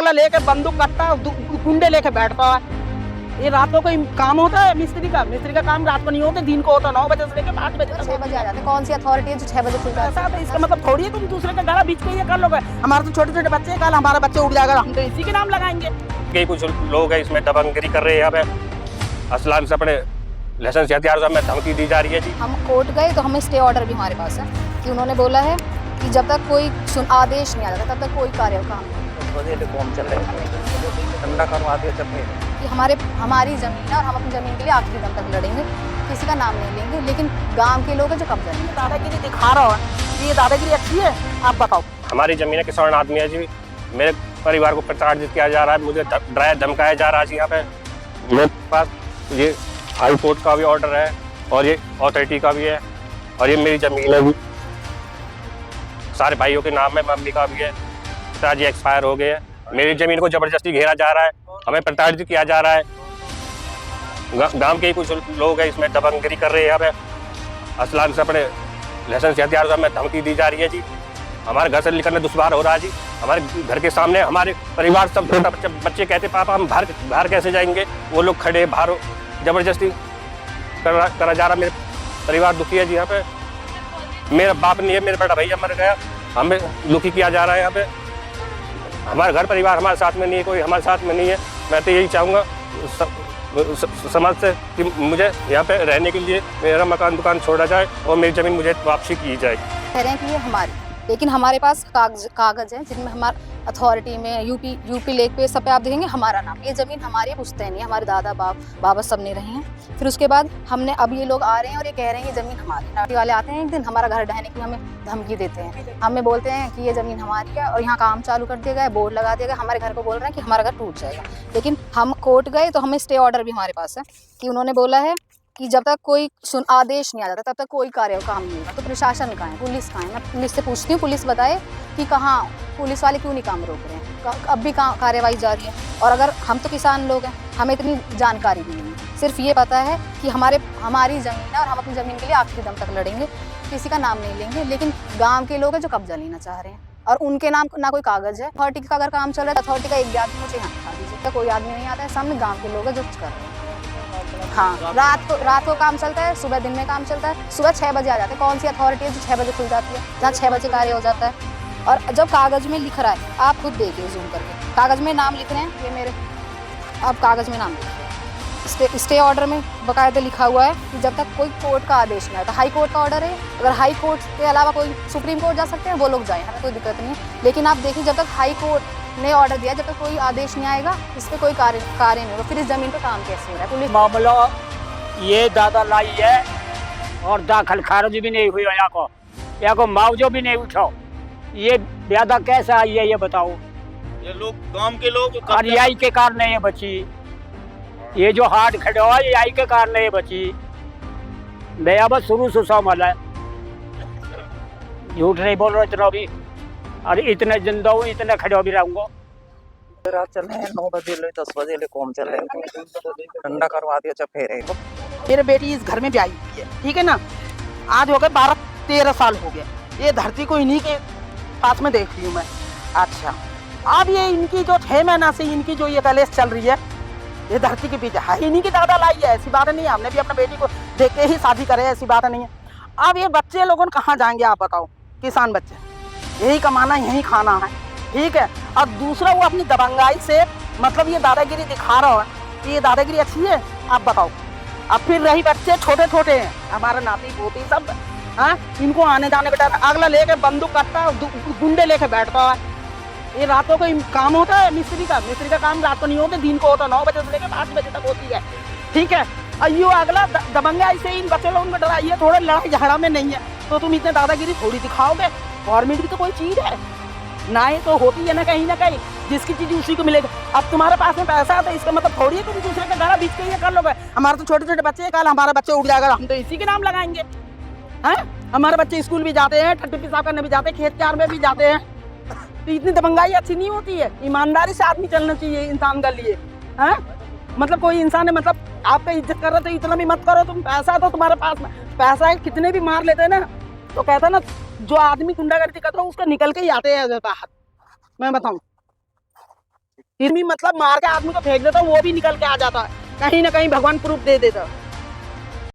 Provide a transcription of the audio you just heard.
अगला लेके बंदूक कट्टा गुंडे लेके बैठता है। ये रातों को काम होता है मिस्त्री का काम रात को नहीं होता, दिन को होता। 9 बजे से लेकर 5 बजे 6 बजे आ जाते हैं। कौन सी अथॉरिटी है जो 6 बजे खुलता है? तो इसका मतलब थोड़ी है तुम दूसरे का गला बीच के ये कर लोगे। हमारे तो छोटे छोटे बच्चे हैं, कल हमारा बच्चे उड़ जाएगा, हम तो इसी के नाम लगाएंगे। कई कुछ लोग हैं इसमें दबंगगिरी कर रहे हैं, यहाँ पे असलान से अपने लाइसेंस हथियार से हमें धमकी दी जा रही है जी। हम कोर्ट गए तो हमें स्टे ऑर्डर भी हमारे पास है कि उन्होंने बोला है कि जब तक कोई आदेश नहीं आ जाता तब तक कोई कार्यक्रम चल रहे ठंडा करवा दिया जब कि हमारी ज़मीन है और हम अपनी ज़मीन के लिए आखिरी दम तक लड़ेंगे, किसी का नाम नहीं लेंगे, लेकिन गांव के लोग हैं जो कब्जा लेंगे। दादागिरी दिखा रहा है, ये दादागिरी अच्छी है? आप बताओ। हमारी जमीन है, किसान आदमी है जी। मेरे परिवार को प्रताड़ित किया जा रहा है, मुझे डराया धमकाया जा रहा है जी। यहाँ पे मेरे पास ये हाई कोर्ट का भी ऑर्डर है और ये अथॉरिटी का भी है, और ये मेरी जमीन है भी, सारे भाइयों के नाम है, मम्मी का भी है, पिताजी एक्सपायर हो गए हैं। मेरी जमीन को जबरदस्ती घेरा जा रहा है, हमें प्रताड़ित किया जा रहा है। गांव के ही कुछ लोग हैं इसमें दबंगगिरी कर रहे हैं, यहाँ पे असलान से अपने लाइसेंस हथियार से हमें धमकी दी जा रही है जी। हमारे घर से निकलना दुश्वार हो रहा है जी। हमारे घर के सामने हमारे परिवार सब छोटा बच्चे कहते पापा हम बाहर कैसे जाएंगे, वो लोग खड़े बाहर जबरदस्ती करा जा रहा। मेरे परिवार दुखी है जी। यहाँ पे मेरा बाप नहीं है, मेरा बड़ा भैया मर गया, हमें दुखी किया जा रहा है। यहाँ पे हमारा घर परिवार हमारे साथ में नहीं है, कोई हमारे साथ में नहीं है। मैं तो यही चाहूँगा समाज से कि मुझे यहाँ पे रहने के लिए मेरा मकान दुकान छोड़ा जाए और मेरी ज़मीन मुझे वापसी की जाए। कह रहे हैं कि ये हमारी, लेकिन हमारे पास कागज़ हैं जिनमें हमारे अथॉरिटी में यूपी लेक पे सब पे आप देखेंगे हमारा नाम। ये ज़मीन हमारी पुश्तैनी है, हमारे दादा बाबा सब ने रहे हैं। फिर उसके बाद हमने अब ये लोग आ रहे हैं और ये कह रहे हैं ये ज़मीन हमारी। नाटी वाले आते हैं एक दिन हमारा घर ढहने की हमें धमकी देते हैं, हमें बोलते हैं कि ये ज़मीन हमारी है और यहाँ काम चालू कर दिया गया है, बोर्ड लगा दिया गया। हमारे घर को बोल रहे हैं कि हमारा घर टूट जाएगा। लेकिन हम कोर्ट गए तो हमें स्टे ऑर्डर भी हमारे पास है कि उन्होंने बोला है कि जब तक कोई आदेश नहीं आ जाता तब तक कोई काम नहीं होगा। तो प्रशासन कहाँ है, पुलिस कहाँ है? मैं पुलिस से पूछती हूँ, पुलिस बताए कि कहाँ, पुलिस वाले क्यों नहीं काम रोक रहे हैं, अब भी कार्यवाही जारी है। और अगर हम तो किसान लोग हैं, हमें इतनी जानकारी भी नहीं है, सिर्फ ये पता है कि हमारी ज़मीन है और हम अपनी ज़मीन के लिए आखिरी दम तक लड़ेंगे, किसी का नाम नहीं लेंगे, लेकिन गाँव के लोग हैं जो कब्जा लेना चाह रहे हैं और उनके नाम ना कोई कागज़ है। अथॉरिटी का अगर काम चल रहा है, अथॉरिटी का एक भी आदमी मुझे यहाँ दिखा दीजिए, कोई आदमी नहीं आता है। सामने गाँव के लोग हैं जो कुछ कर रहे हैं। हाँ, रात को काम चलता है, सुबह दिन में काम चलता है। सुबह 6 बजे आ जाते हैं। कौन सी अथॉरिटी है जो 6 बजे खुल जाती है, जहाँ 6 बजे कार्य हो जाता है? और जब कागज़ में लिख रहा है, आप खुद देखिए जूम करके, कागज़ में नाम लिख रहे हैं ये मेरे, अब कागज़ में नाम लिखिए। स्टे ऑर्डर में बाकायदा लिखा हुआ है कि जब तक कोई कोर्ट का आदेश नहीं आता। हाई कोर्ट का ऑर्डर है, अगर हाई कोर्ट के अलावा कोई सुप्रीम कोर्ट जा सकते हैं वो लोग जाएँ, हमें कोई दिक्कत नहीं है। लेकिन आप देखिए जब तक हाई कोर्ट ने ऑर्डर दिया, जब तक कोई आदेश नहीं आएगा, इस पर कोई कार्य नहीं होगा, फिर इस ज़मीन पर काम कैसे हो रहा है? पुलिस मामला ये दादा लाई है और दाखिल खारिज भी नहीं हुई, यहाँ को मुआवजा भी नहीं उठाओ। ये ब्यादा कैसे आई है ये बताओ? ये लोग गांव के लोग और यही के कारण ये बची, ये जो हाथ खड़े हुआ ये यही के कारण ये बची। मैं बस शुरू से शामिल है, झूठ नहीं बोल रहा इतना भी, और इतने जिंदा हूँ, इतने खड़े भी रहूंगा। रात चल रहे हैं 9 बजे ले 10 बजे ले कॉम चल रहे हैं ठंडा करवा दिया जब फिर मेरे बेटी इस घर में ब्याही हुई है, ठीक है ना, आज हो गए 12-13 साल हो गए। ये धरती को इन्हीं के पास में देख रही हूँ मैं। अच्छा, अब ये इनकी जो 6 महीना से इनकी जो ये कलेश चल रही है, ये धरती के पीछे है, इन्हीं की दादा लाई है। ऐसी बात नहीं है, हमने भी अपने बेटी को देख के ही शादी करे, ऐसी बात नहीं है। अब ये बच्चे लोगों कहाँ जाएंगे आप बताओ? किसान बच्चे, यही कमाना यही खाना है, ठीक है। और दूसरा वो अपनी दबंगाई से मतलब ये दादागिरी दिखा रहा है, ये दादागिरी अच्छी है? आप बताओ। अब फिर रही बच्चे छोटे छोटे हैं, हमारे नाती पोती सब, हाँ, इनको आने जाने का डर। अगला लेके बंदूक कट्टा गुंडे लेके बैठता है। ये रातों को काम होता है मिस्त्री का काम रात को नहीं होता, दिन को होता। 9 बजे से लेकर 5 बजे तक होती है, ठीक है। और यो अगला दबंगाई से इन बच्चे लोगों को डरा, ये थोड़े लड़ाई झगड़ा में नहीं है तो तुम इतने दादागिरी थोड़ी दिखाओगे। गवर्नमेंट भी तो कोई चीज़ है ना, ये तो होती है ना कहीं, जिसकी चीज़ उसी को मिलेगा। अब तुम्हारे पास में पैसा है तो इसका मतलब थोड़ी है तुम दूसरे का गला बीच के ये कर लोगे। हमारे तो छोटे छोटे बच्चे हैं, कल हमारा बच्चे उड़ जाएगा, हम तो इसी के नाम लगाएंगे। हैं, हमारे बच्चे स्कूल भी जाते हैं, टट्टू पेशाब करने भी जाते हैं, खेत चार में भी जाते हैं। तो इतनी दबंगाई अच्छी नहीं होती है। ईमानदारी से आदमी चलना चाहिए इंसान के लिए। हैं, मतलब कोई इंसान है, मतलब आपका इज्जत कर रहे तो इतना भी मत करो। तुम पैसा तो तुम्हारे पास में पैसा है, कितने भी मार लेते हैं ना, तो कहता ना जो आदमी गुंडागर्दी करता है उसका निकल के ही आते हैं बाहर, मैं बताऊं। फिर भी मतलब मार के आदमी को फेंक देता, वो भी निकल के आ जाता है, कहीं ना कहीं भगवान प्रूफ दे देता।